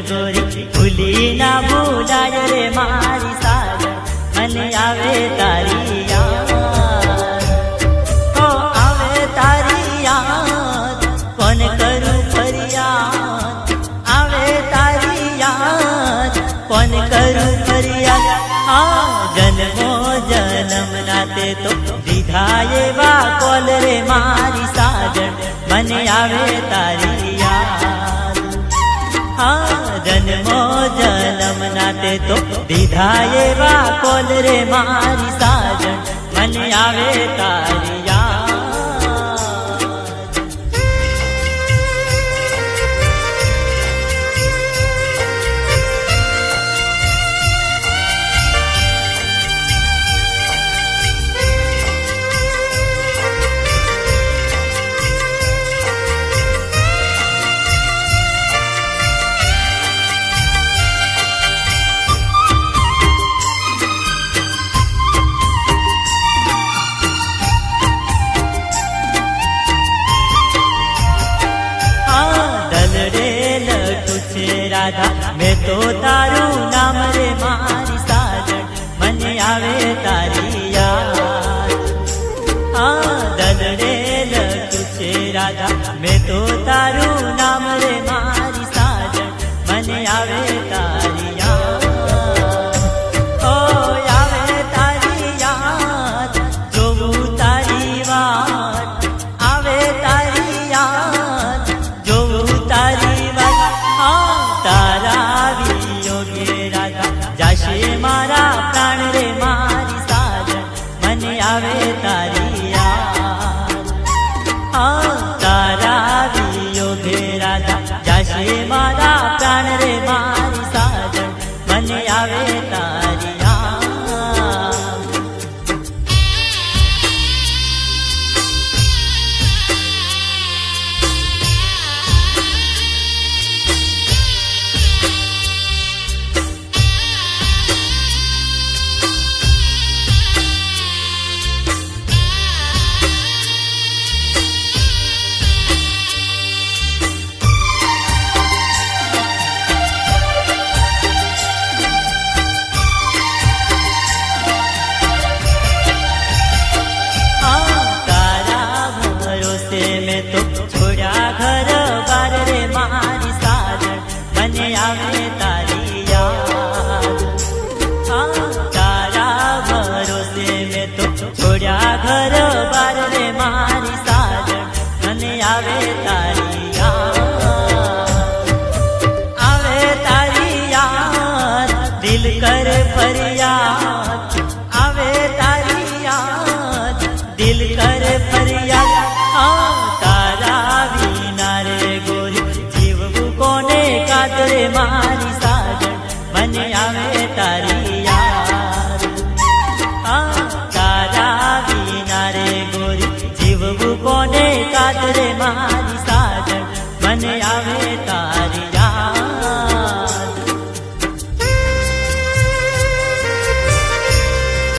ગોરી ભૂલી ના ભૂલાય રે મારી સાજણ, મને આવે તારી યાદ, ઓ આવે તારી યાદ, કોણ કરું ફરિયાદ, આવે તારી યાદ, કોણ કરું ફરિયાદ, આ જન્મો જન્મ નાતે તો દીધા એવા કોલ રે મારી સાજણ, મને આવે તારી યાદ, હા જન્મો જન્મ નાતે તો દીધા એવા કોલ રે મારી સાજણ, મને આવે તારી યાદ. રાધા મેં તો તારું નામ રે મારી સાજણ, મને આવે તારી યાદ, હા દલડે લખું છે રાધા મેં તો તારું નામ રે મારી સાજણ, મને આવે તારી યાદ, ઓ આવે તારી યાદ, જોવું તારી વાત, આવે તારી યાદ, જોવું તારી વાત, તારા વિયોગે રાધા જાશે મારા પ્રાણ રે મારી સાજણ, મને આવે તારી યાદ, હા તારા વિયોગે રાધા જાશે મારા પ્રાણ રે મારી સાજણ, મને આવે તારી યાદ. મને આવે તારી યાદ, હા તારા ભરોસે મેં તો છોડ્યા ઘર બાર રે મારી સાજણ, મને આવે તારી યાદ, આવે તારી યાદ, દિલ કર ફરિયાદ, આવે તારી યાદ, દિલ કર ફરિયાદ, હા તારા વિના રે ગોરી જીવવું કોને કાતરે મારી સાજણ, મને આવે તારી યાદ, હા તારા વિના રે ગોરી જીવવું કોને કાતરે મારી સાજણ, મને આવે તારી